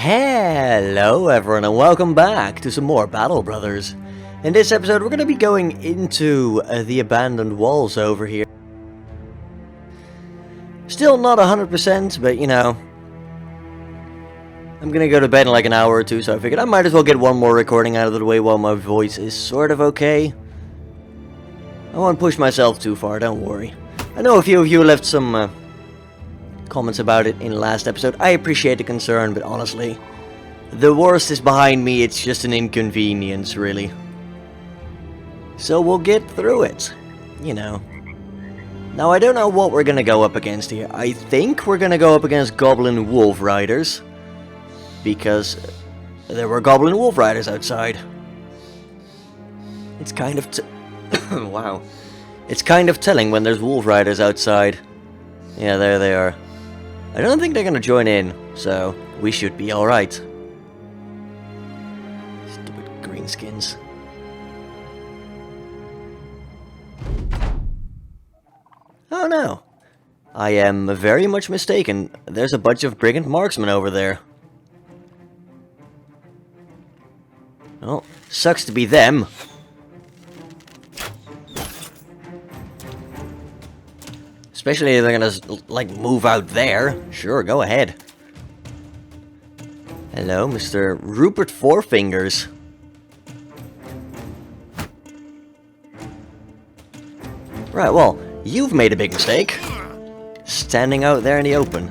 Hello everyone and welcome back to some more Battle Brothers. In this episode we're going to be going into the abandoned walls over here. Still not 100%, but you know, I'm going to go to bed in like an hour or two, so I figured I might as well get one more recording out of the way while my voice is sort of okay. I won't push myself too far, don't worry. I know a few of you left some comments about it in the last episode. I appreciate the concern, but honestly, the worst is behind me. It's just an inconvenience, really. So we'll get through it, you know. Now, I don't know what we're gonna go up against here. I think we're gonna go up against Goblin Wolf Riders, because there were Goblin Wolf Riders outside. It's kind of wow. It's kind of telling when there's Wolf Riders outside. Yeah, there they are. I don't think they're gonna join in, so we should be alright. Stupid greenskins. Oh no! I am very much mistaken. There's a bunch of brigand marksmen over there. Oh, sucks to be them. Especially if they're gonna, like, move out there. Sure, go ahead. Hello, Mr. Rupert Fourfingers. Right, well, you've made a big mistake. Standing out there in the open.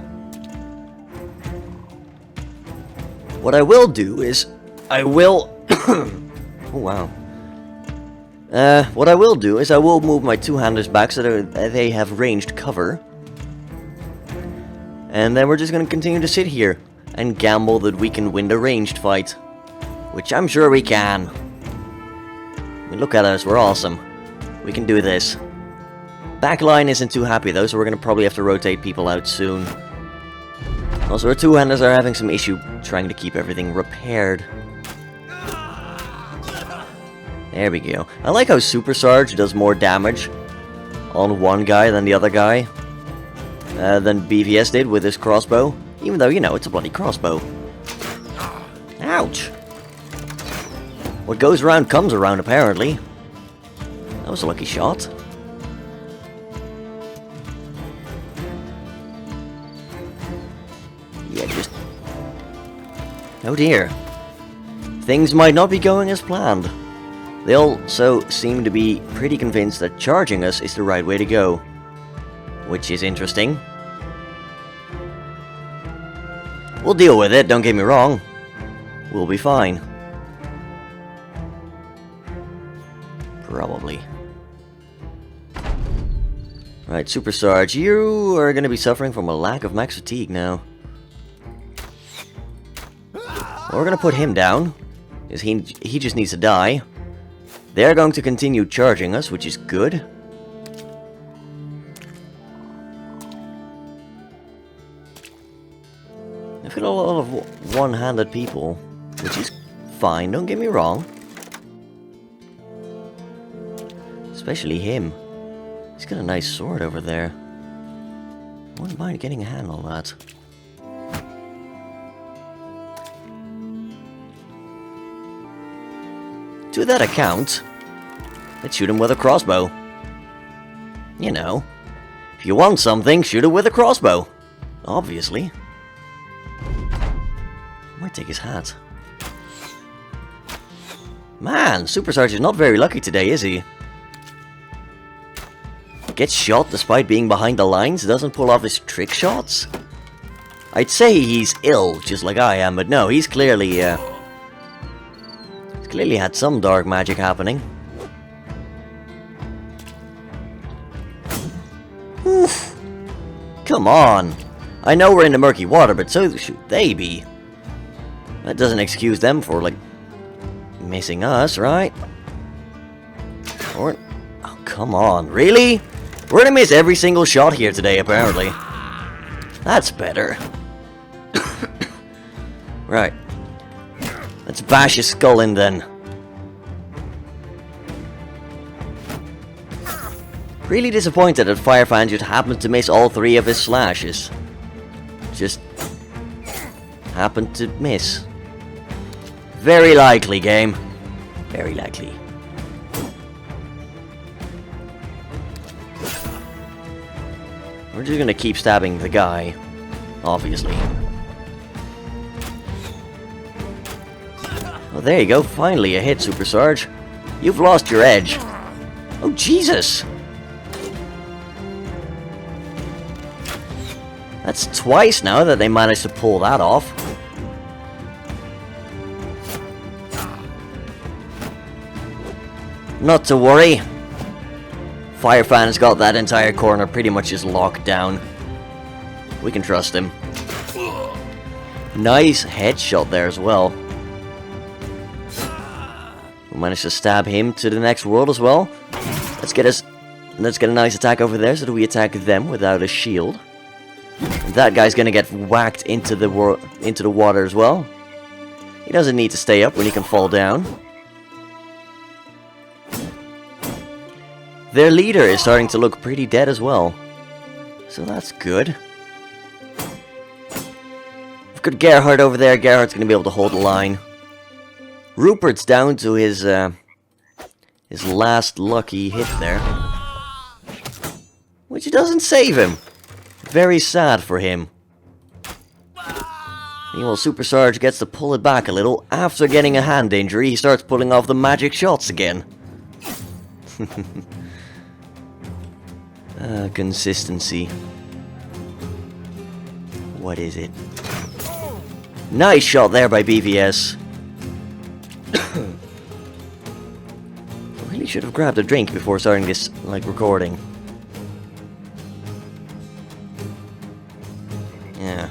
What I will do is, I will... oh, wow. What I will do is I will move my two-handers back so that they have ranged cover. And then we're just going to continue to sit here and gamble that we can win the ranged fight. Which I'm sure we can. I mean, look at us, we're awesome. We can do this. Backline isn't too happy though, so we're going to probably have to rotate people out soon. Also, our two-handers are having some issue trying to keep everything repaired. There we go. I like how Super Sarge does more damage on one guy than the other guy. Than BVS did with his crossbow. Even though, you know, it's a bloody crossbow. Ouch! What goes around comes around, apparently. That was a lucky shot. Yeah, just... oh dear. Things might not be going as planned. They also seem to be pretty convinced that charging us is the right way to go. Which is interesting. We'll deal with it, don't get me wrong. We'll be fine. Probably. Right, Super Sarge, you are going to be suffering from a lack of max fatigue now. Well, we're going to put him down. Because he just needs to die. They're going to continue charging us, which is good. I've got a lot of one-handed people, which is fine, don't get me wrong. Especially him. He's got a nice sword over there. Wouldn't mind getting a hand on that. To that account, let's shoot him with a crossbow. You know, if you want something, shoot it with a crossbow. Obviously. Might take his hat. Man, Super Sarge is not very lucky today, is he? Gets shot despite being behind the lines, doesn't pull off his trick shots? I'd say he's ill, just like I am, but no, he's clearly, clearly had some dark magic happening. Oof. Come on. I know we're in the murky water, but so should they be. That doesn't excuse them for, like, missing us, right? Or... oh, come on. Really? We're gonna miss every single shot here today, apparently. That's better. Right. Let's bash his skull in then. Really disappointed that Firefan just happened to miss all three of his slashes. Just happened to miss. Very likely, game. Very likely. We're just gonna keep stabbing the guy, obviously. Oh, there you go. Finally a hit, Super Sarge. You've lost your edge. Oh, Jesus! That's twice now that they managed to pull that off. Not to worry. Firefan has got that entire corner pretty much just locked down. We can trust him. Nice headshot there as well. We managed to stab him to the next world as well. Let's get a nice attack over there so that we attack them without a shield. And that guy's gonna get whacked into the water as well. He doesn't need to stay up when he can fall down. Their leader is starting to look pretty dead as well. So that's good. We've got Gerhard over there. Gerhard's gonna be able to hold the line. Rupert's down to his last lucky hit there. Which doesn't save him. Very sad for him. Meanwhile, Super Sarge gets to pull it back a little. After getting a hand injury, he starts pulling off the magic shots again. Consistency. What is it? Nice shot there by BVS. Really should have grabbed a drink before starting this, like, recording. Yeah.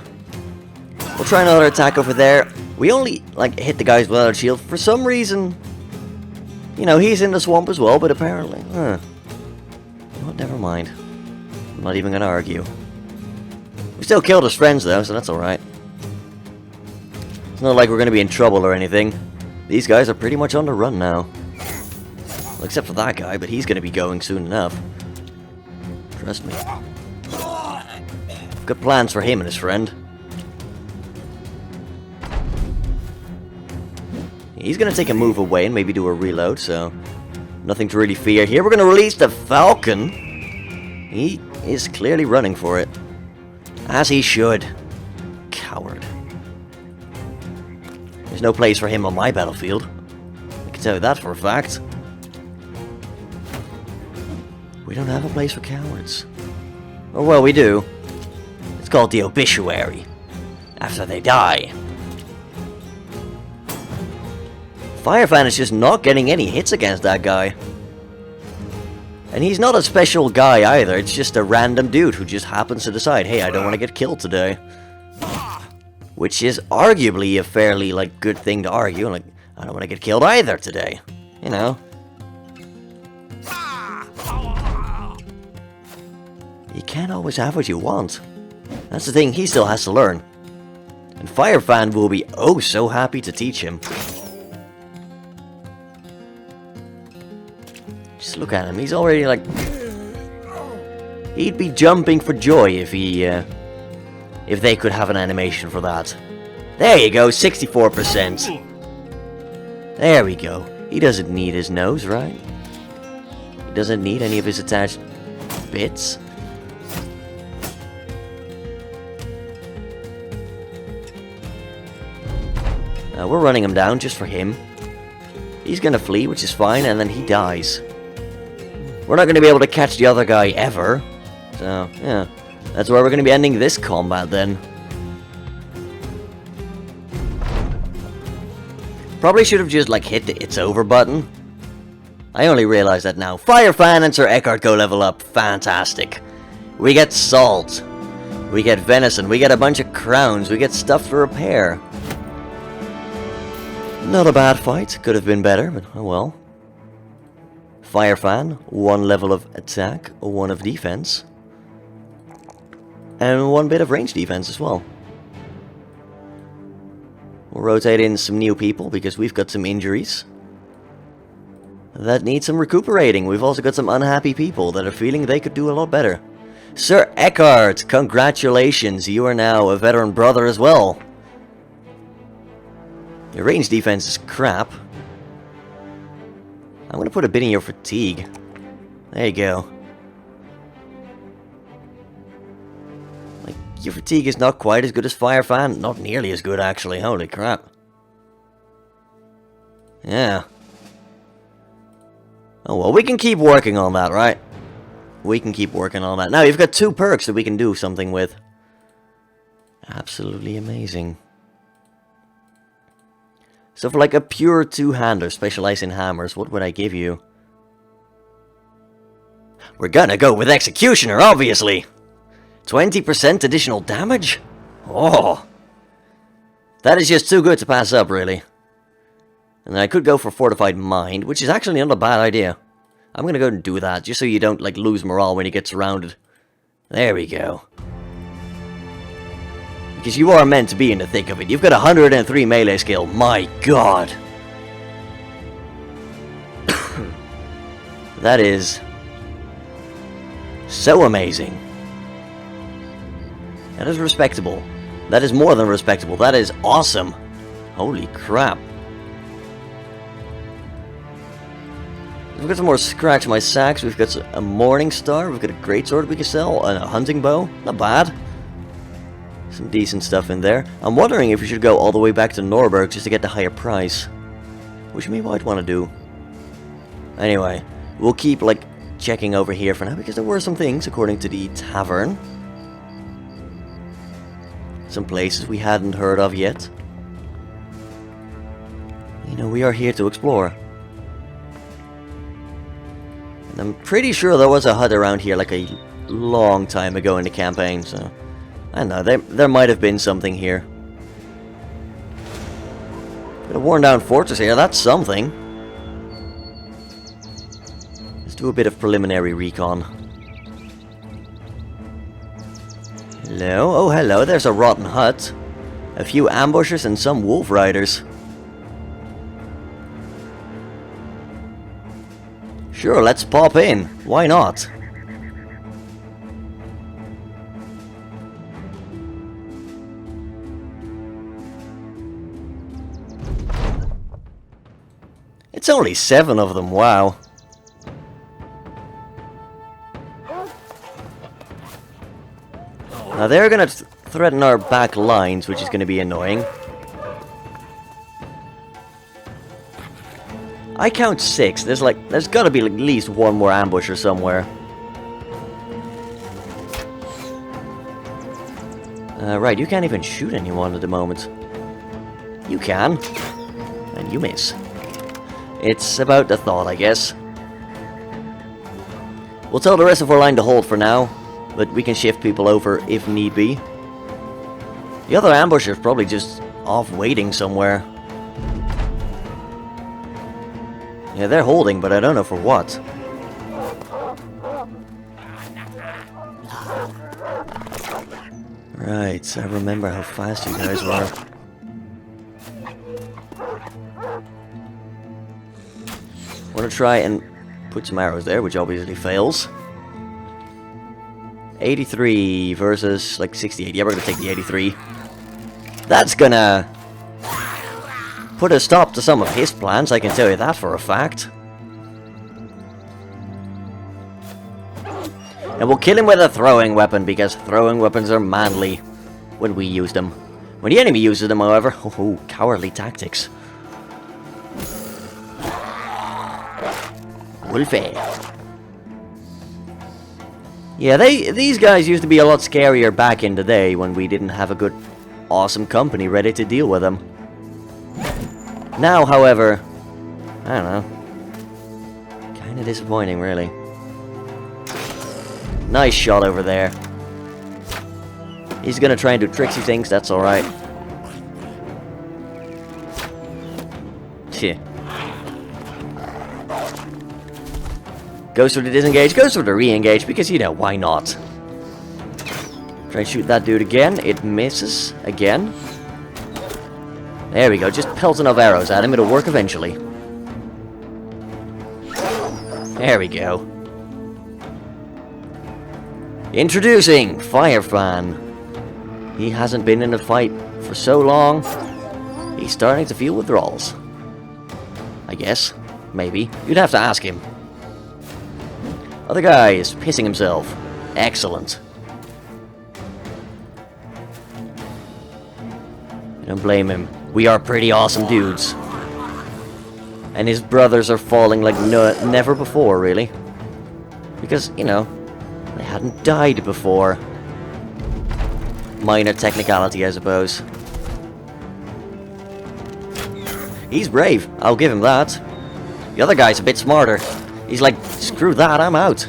We'll try another attack over there. We only, like, hit the guys without a shield. For some reason, you know, he's in the swamp as well, but apparently, well, never mind. I'm not even gonna argue. We still killed his friends though, so that's alright. It's not like we're gonna be in trouble or anything. These guys are pretty much on the run now. Well, except for that guy, but he's gonna be going soon enough. Trust me. Good plans for him and his friend. He's gonna take a move away and maybe do a reload, so nothing to really fear here. We're gonna release the Falcon. He is clearly running for it. As he should. Coward. There's no place for him on my battlefield. I can tell you that for a fact. We don't have a place for cowards. Oh, well, we do. It's called the obituary. After they die. Firefan is just not getting any hits against that guy. And he's not a special guy either, it's just a random dude who just happens to decide, hey, I don't want to get killed today. Which is arguably a fairly, like, good thing to argue, like, I don't want to get killed either today. You know. You can't always have what you want. That's the thing he still has to learn. And Firefan will be oh so happy to teach him. Just look at him, he's already like... He'd be jumping for joy if he, if they could have an animation for that. There you go, 64%. There we go. He doesn't need his nose, right? He doesn't need any of his attached bits. We're running him down just for him. He's gonna flee, which is fine, and then he dies. We're not gonna be able to catch the other guy ever. So, yeah. That's where we're gonna be ending this combat then. Probably should have just, like, hit the It's Over button. I only realized that now. Firefan and Sir Eckhart go level up. Fantastic. We get salt. We get venison. We get a bunch of crowns. We get stuff to repair. Not a bad fight. Could have been better, but oh well. Firefan, 1 level of attack, 1 of defense. And 1 bit of range defense as well. We'll rotate in some new people because we've got some injuries that need some recuperating. We've also got some unhappy people that are feeling they could do a lot better. Sir Eckhart, congratulations, you are now a veteran brother as well. Your range defense is crap. I'm gonna put a bit in your fatigue. There you go. Like, your fatigue is not quite as good as Fire Fan. Not nearly as good, actually. Holy crap. Yeah. Oh, well, we can keep working on that, right? We can keep working on that. Now, you've got 2 perks that we can do something with. Absolutely amazing. So for like a pure 2-hander, specialized in hammers, what would I give you? We're gonna go with Executioner, obviously! 20% additional damage? Oh! That is just too good to pass up, really. And I could go for Fortified Mind, which is actually not a bad idea. I'm gonna go and do that, just so you don't, like, lose morale when you get surrounded. There we go. Because you are meant to be in the thick of it. You've got 103 melee skill. My god. That is so amazing. That is respectable. That is more than respectable. That is awesome. Holy crap. We've got some more Scratch My Sacks. We've got a Morning Star. We've got a Greatsword we can sell. And a Hunting Bow. Not bad. Some decent stuff in there. I'm wondering if we should go all the way back to Norberg just to get the higher price. Which we might want to do. Anyway, we'll keep, like, checking over here for now, because there were some things, according to the tavern. Some places we hadn't heard of yet. You know, we are here to explore. And I'm pretty sure there was a hut around here, like, a long time ago in the campaign, so... I don't know, there might have been something here. Got a worn down fortress here, that's something. Let's do a bit of preliminary recon. Hello? Oh, hello, there's a rotten hut. A few ambushers and some wolf riders. Sure, let's pop in. Why not? It's only 7 of them, wow. Now they're gonna threaten our back lines, which is gonna be annoying. I count 6. There's gotta be at least one more ambusher somewhere. Right, you can't even shoot anyone at the moment. You can. And you miss. It's about the thought, I guess. We'll tell the rest of our line to hold for now, but we can shift people over if need be. The other ambusher's probably just off waiting somewhere. Yeah, they're holding, but I don't know for what. Right, I remember how fast you guys were. Want to try and put some arrows there, which obviously fails. 83 versus like 68. Yeah, we're gonna take the 83. That's gonna put a stop to some of his plans, I can tell you that for a fact. And we'll kill him with a throwing weapon, because throwing weapons are manly when we use them. When the enemy uses them, however, oh, cowardly tactics. Wolfie. Yeah, these guys used to be a lot scarier back in the day when we didn't have a good, awesome company ready to deal with them. Now, however, I don't know. Kinda disappointing, really. Nice shot over there. He's gonna try and do tricksy things, that's alright. Tch. Goes for the disengage, goes for the re-engage, because, you know, why not? Try and shoot that dude again. It misses again. There we go, just pelt enough arrows at him, it'll work eventually. There we go. Introducing Fire Fan. He hasn't been in a fight for so long. He's starting to feel withdrawals. I guess. Maybe. You'd have to ask him. Other guy is pissing himself. Excellent. I don't blame him. We are pretty awesome dudes. And his brothers are falling like never before, really. Because, you know, they hadn't died before. Minor technicality, I suppose. He's brave, I'll give him that. The other guy's a bit smarter. He's like, screw that, I'm out.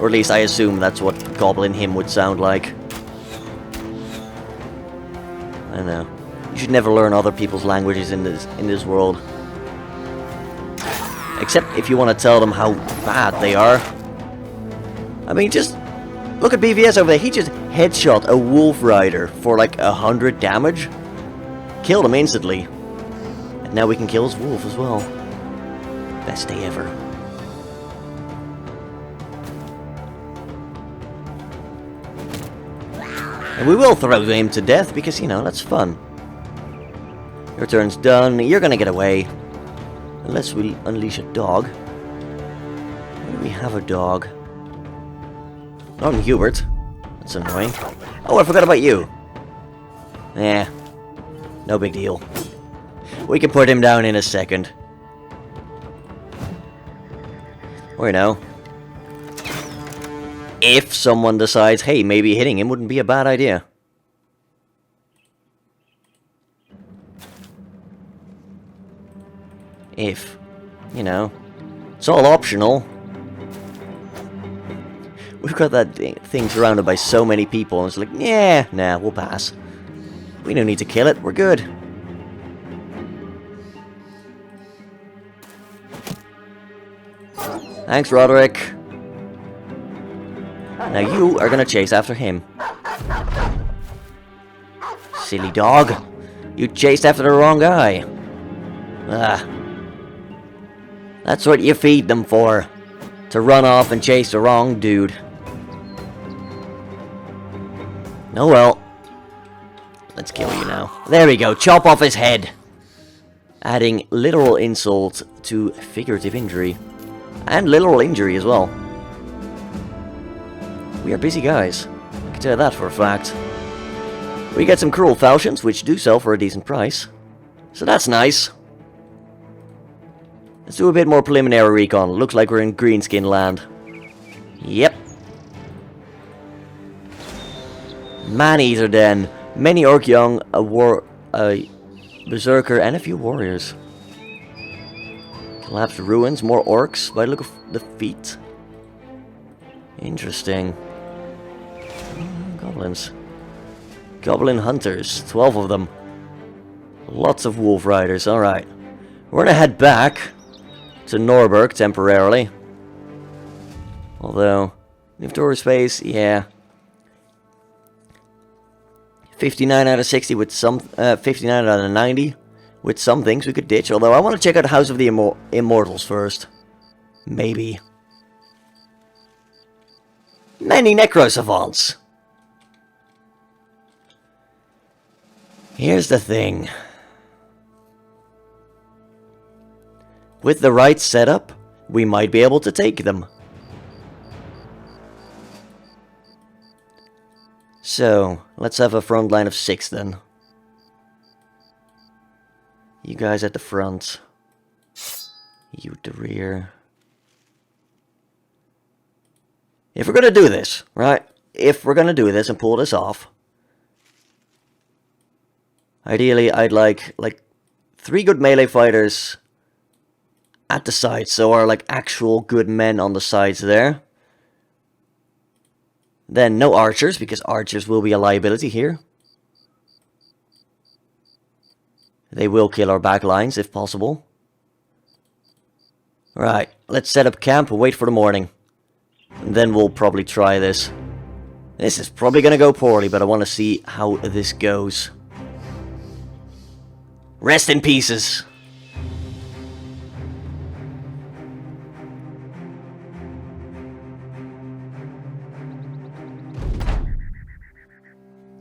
Or at least I assume that's what Goblin him would sound like. I know. You should never learn other people's languages in this world. Except if you want to tell them how bad they are. I mean, just look at BVS over there. He just headshot a wolf rider for like 100 damage. Killed him instantly. And now we can kill his wolf as well. Best day ever. And we will throw him to death because, you know, that's fun. Your turn's done. You're gonna get away. Unless we unleash a dog. Where do we have a dog? Not in Hubert. That's annoying. Oh, I forgot about you. Eh. No big deal. We can put him down in a second. Or, you know, if someone decides, hey, maybe hitting him wouldn't be a bad idea. If, you know, it's all optional. We've got that thing surrounded by so many people, and it's like, yeah, nah, we'll pass. We don't need to kill it, we're good. Thanks, Roderick. Now you are gonna chase after him. Silly dog. You chased after the wrong guy. Ah. That's what you feed them for. To run off and chase the wrong dude. Oh well. Let's kill you now. There we go. Chop off his head. Adding literal insult to figurative injury. And literal injury as well. We are busy guys. I can tell you that for a fact. We get some cruel falchions, which do sell for a decent price. So that's nice. Let's do a bit more preliminary recon. Looks like we're in greenskin land. Yep. Man-eater den. Many orc young, a berserker, and a few warriors. Collapsed ruins, more orcs by the look of the feet. Interesting. Goblins. Goblin hunters, 12 of them. Lots of wolf riders, alright. We're gonna head back to Norberg temporarily. Although, inventory space, yeah. 59 out of 60 with some, 59 out of 90 with some things we could ditch. Although I want to check out House of the Immortals first. Maybe. Many Necrosavants. Here's the thing. With the right setup, we might be able to take them. So, let's have a front line of 6 then. You guys at the front. You at the rear. If we're gonna do this, right? If we're gonna do this and pull this off, ideally I'd like 3 good melee fighters at the sides, so are like actual good men on the sides there. Then no archers, because archers will be a liability here. They will kill our back lines if possible. Right, let's set up camp and wait for the morning. And then we'll probably try this. This is probably gonna go poorly, but I want to see how this goes. Rest in pieces.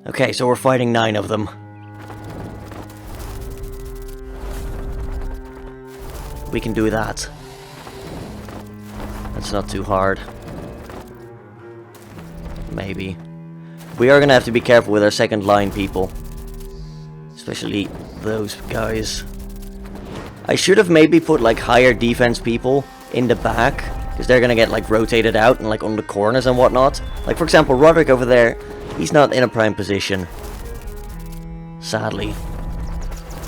Okay, so we're fighting 9 of them. We can do that. That's not too hard. Maybe. We are gonna have to be careful with our second line people. Especially those guys. I should have maybe put like higher defense people in the back. Because they're gonna get like rotated out and like on the corners and whatnot. Like for example, Roderick over there, he's not in a prime position. Sadly.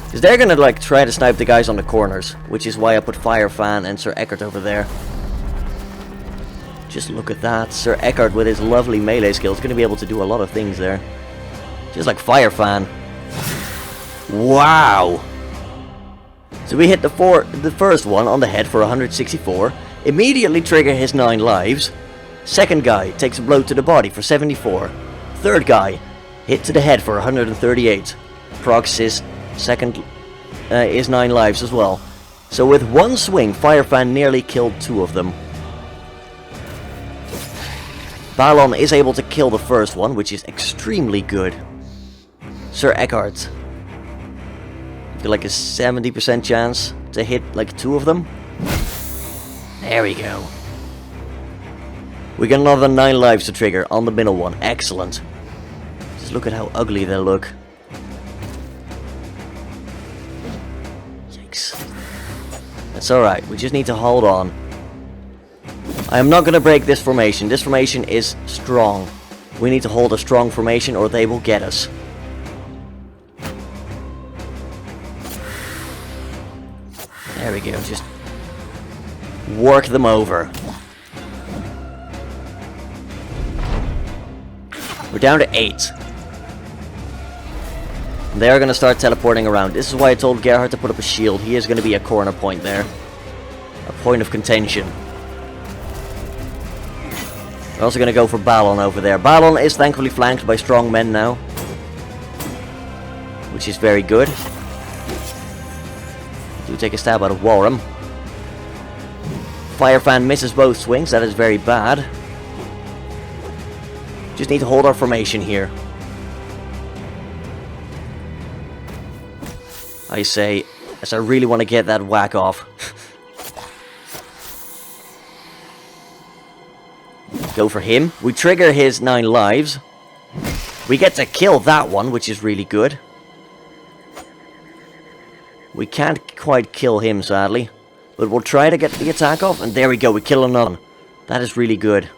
Because they're gonna like try to snipe the guys on the corners. Which is why I put Firefan and Sir Eckhart over there. Just look at that. Sir Eckhart with his lovely melee skills is gonna be able to do a lot of things there. Just like Firefan. Wow! So we hit the first one on the head for 164. Immediately trigger his 9 lives. Second guy takes a blow to the body for 74. Third guy hit to the head for 138. Procs his second is 9 lives as well. So with one swing, Firefan nearly killed 2 of them. Balon is able to kill the first one, which is extremely good. Sir Eckhart. I feel like a 70% chance to hit like 2 of them. There we go. We got another 9 lives to trigger on the middle one. Excellent. Just look at how ugly they look. Yikes. That's alright. We just need to hold on. I am not going to break this formation. This formation is strong. We need to hold a strong formation or they will get us. There we go. Just work them over. We're down to 8. They're going to start teleporting around. This is why I told Gerhard to put up a shield. He is going to be a corner point there. A point of contention. We're also going to go for Balon over there. Balon is thankfully flanked by strong men now. Which is very good. Do take a stab out of Warham. Firefan misses both swings. That is very bad. Just need to hold our formation here. I say, as I really want to get that whack off. Go for him. We trigger his 9 lives. We get to kill that one, which is really good. We can't quite kill him, sadly. But we'll try to get the attack off. And there we go, we kill another one. That is really good.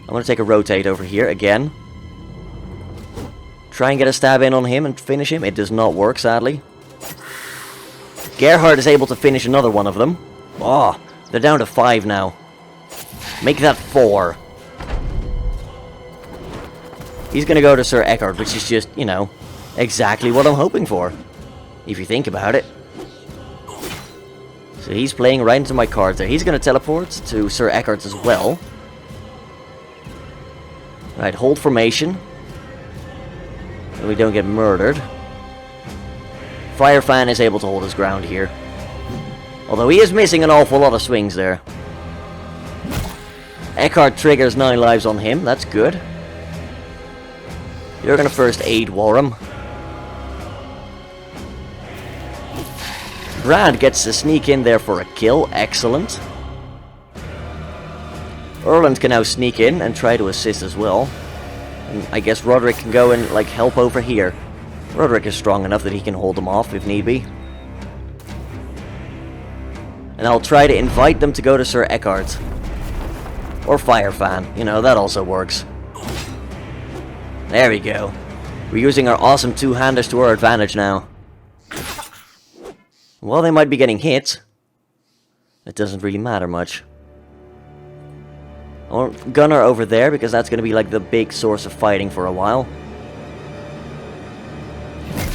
I'm going to take a rotate over here again. Try and get a stab in on him and finish him. It does not work, sadly. Gerhard is able to finish another one of them. Oh, they're down to 5 now. Make that 4. He's going to go to Sir Eckhart, which is just, you know, exactly what I'm hoping for. If you think about it. So he's playing right into my cards there. He's going to teleport to Sir Eckhart as well. Right, hold formation. So we don't get murdered. Firefan is able to hold his ground here. Although he is missing an awful lot of swings there. Eckhart triggers 9 lives on him. That's good. You're going to first aid Warham. Brad gets to sneak in there for a kill. Excellent. Erland can now sneak in and try to assist as well. And I guess Roderick can go and like help over here. Roderick is strong enough that he can hold them off if need be. And I'll try to invite them to go to Sir Eckhart. Or Firefan. You know, that also works. There we go. We're using our awesome 2-handers to our advantage now. Well, they might be getting hit. It doesn't really matter much. I want Gunnar over there, because that's going to be like the big source of fighting for a while.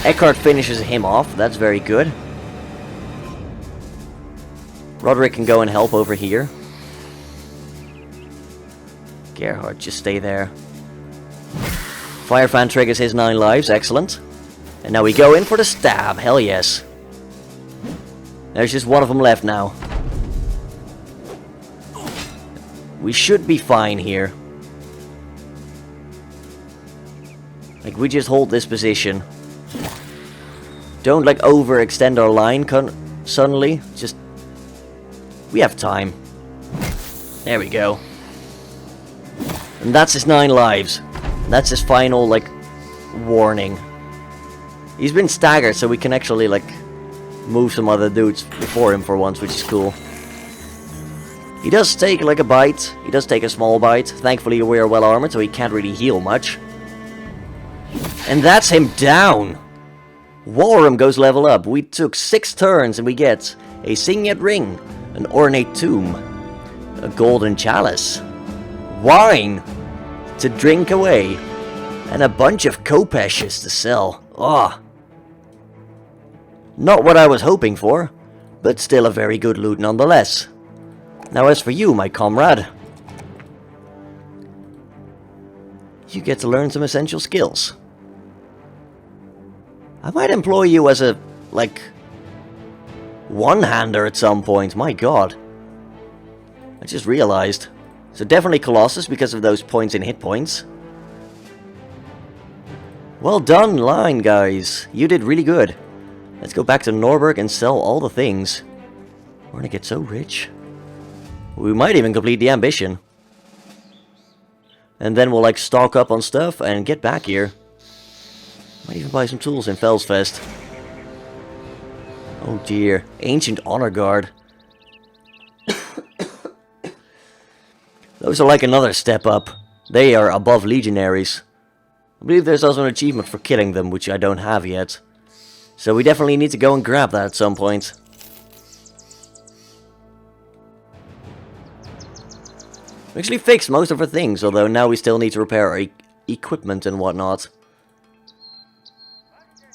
Eckhart finishes him off. That's very good. Roderick can go and help over here. Gerhard, just stay there. Firefan triggers his 9 lives. Excellent. And now we go in for the stab. Hell yes. There's just one of them left now. We should be fine here. Like, we just hold this position. Don't like overextend our line suddenly. Just... we have time. There we go. And that's his 9 lives. That's his final, like, warning. He's been staggered, so we can actually, like, move some other dudes before him for once, which is cool. He does take, like, a bite. He does take a small bite. Thankfully, we are well armored, so he can't really heal much. And that's him down! Warham goes level up. We took 6 turns, and we get a signet ring, an ornate tomb, a golden chalice, wine to drink away, and a bunch of kopeshes to sell. Ah, not what I was hoping for, but still a very good loot nonetheless. Now as for you, my comrade, you get to learn some essential skills. I might employ you as a, like, one-hander at some point. My god. I just realized. So definitely Colossus because of those points in hit points. Well done, line guys. You did really good. Let's go back to Norberg and sell all the things. We're gonna get so rich. We might even complete the ambition. And then we'll like stock up on stuff and get back here. Might even buy some tools in Felsfest. Oh dear. Ancient Honor Guard. Those are like another step up. They are above legionaries. I believe there's also an achievement for killing them, which I don't have yet. So we definitely need to go and grab that at some point. We actually fixed most of our things, although now we still need to repair our equipment and whatnot.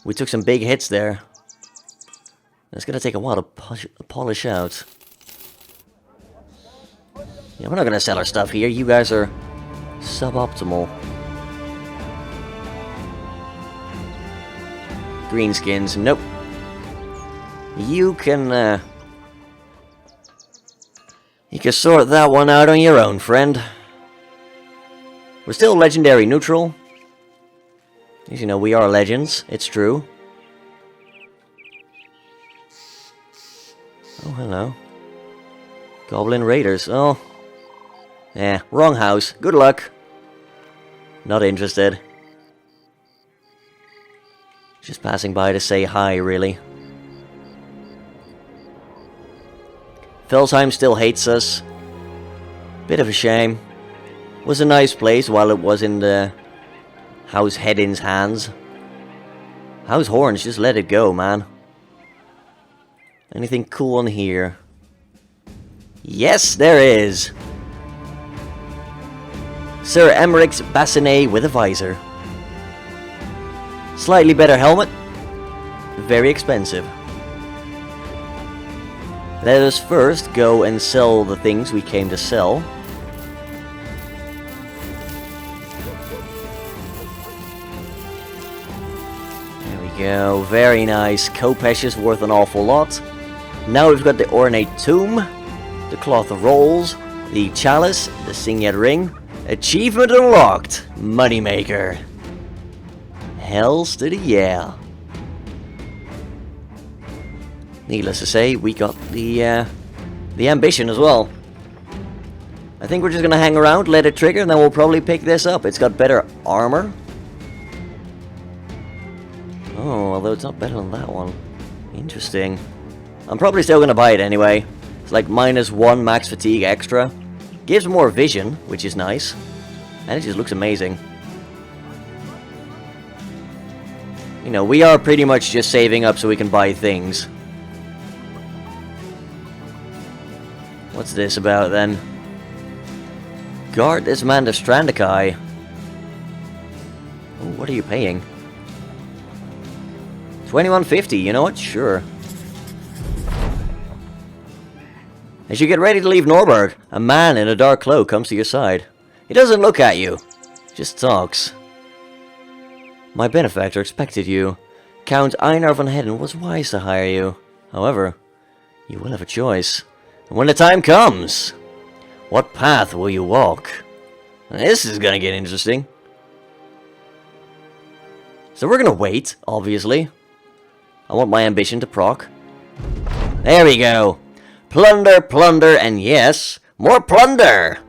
We took some big hits there. It's gonna take a while to polish out. Yeah, we're not gonna sell our stuff here. You guys are suboptimal. Greenskins, nope. You can sort that one out on your own, friend. We're still legendary neutral. As you know, we are legends. It's true. Oh, hello. Goblin Raiders. Oh. Eh, wrong house. Good luck. Not interested. Just passing by to say hi, really. Felsheim still hates us. Bit of a shame. Was a nice place while it was in the House Hedin's hands. House Horns, just let it go, man. Anything cool in here? Yes, there is! Sir Emmerich's bassinet with a visor. Slightly better helmet. Very expensive. Let us first go and sell the things we came to sell. There we go, very nice. Kopesh is worth an awful lot. Now we've got the ornate tomb, the cloth of rolls, the chalice, the signet ring. Achievement unlocked! Moneymaker. Hells to the yeah. Needless to say, we got the ambition as well. I think we're just gonna hang around, let it trigger, and then we'll probably pick this up. It's got better armor. Oh, although it's not better than that one. Interesting. I'm probably still gonna buy it anyway. It's like -1 max fatigue extra. Gives more vision, which is nice. And it just looks amazing. You know, we are pretty much just saving up so we can buy things. What's this about then? Guard this man to Strandakai. Oh, what are you paying? 2150, you know what? Sure. As you get ready to leave Norberg, a man in a dark cloak comes to your side. He doesn't look at you, just talks. My benefactor expected you. Count Einar von Hedden was wise to hire you. However, you will have a choice. And when the time comes, what path will you walk? This is gonna get interesting. So we're gonna wait, obviously. I want my ambition to proc. There we go. Plunder, plunder, and yes, more plunder!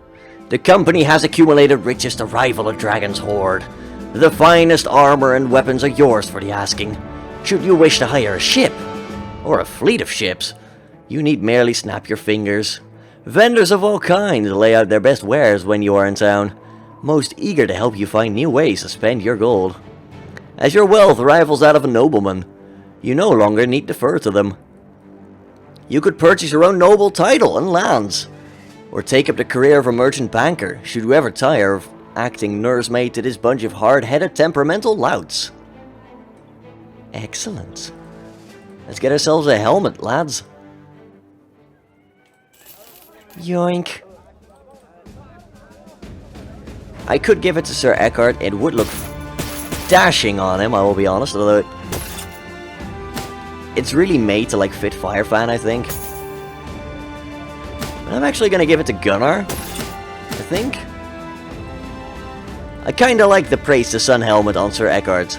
The company has accumulated riches to rival a dragon's horde. The finest armor and weapons are yours for the asking. Should you wish to hire a ship, or a fleet of ships, you need merely snap your fingers. Vendors of all kinds lay out their best wares when you are in town, most eager to help you find new ways to spend your gold. As your wealth rivals that of a nobleman, you no longer need to defer to them. You could purchase your own noble title and lands, or take up the career of a merchant banker, should you ever tire of acting nursemaid to this bunch of hard-headed temperamental louts. Excellent. Let's get ourselves a helmet, lads. Yoink. I could give it to Sir Eckhart. It would look dashing on him, I will be honest, although it's really made to like fit Firefan, I think. But I'm actually gonna give it to Gunnar, I think. I kinda like the Praise the Sun helmet on Sir Eckhart.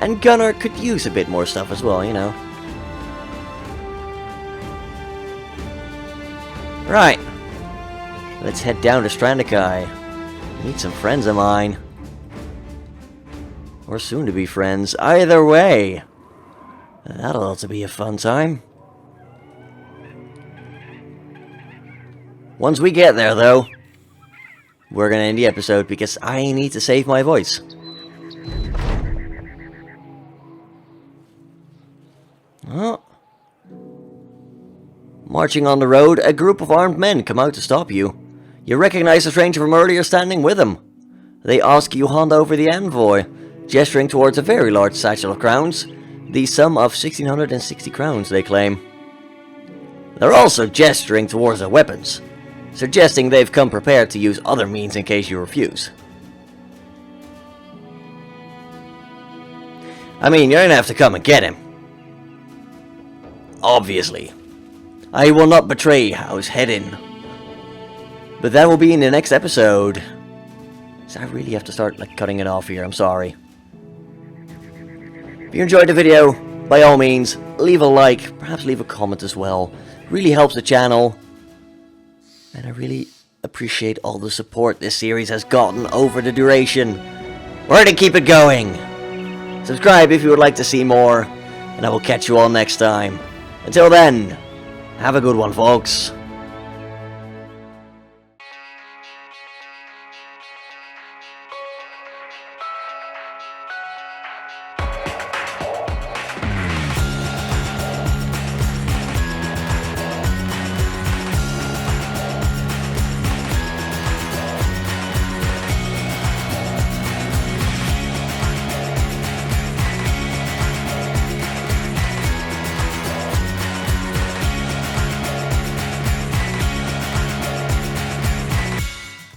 And Gunnar could use a bit more stuff as well, you know. Right. Let's head down to Strandakai. Meet some friends of mine. Or soon to be friends. Either way. That'll also be a fun time. Once we get there, though, we're gonna end the episode because I need to save my voice. Oh. Marching on the road, a group of armed men come out to stop you. You recognize the stranger from earlier standing with him. They ask you hand over the envoy, gesturing towards a very large satchel of crowns, the sum of 1,660 crowns, they claim. They're also gesturing towards their weapons, suggesting they've come prepared to use other means in case you refuse. I mean, you're gonna have to come and get him. Obviously. I will not betray House Hedin. But that will be in the next episode. So I really have to start like cutting it off here, I'm sorry. If you enjoyed the video, by all means, leave a like, perhaps leave a comment as well. Really helps the channel. And I really appreciate all the support this series has gotten over the duration. We're to keep it going. Subscribe if you would like to see more, and I will catch you all next time. Until then, have a good one, folks.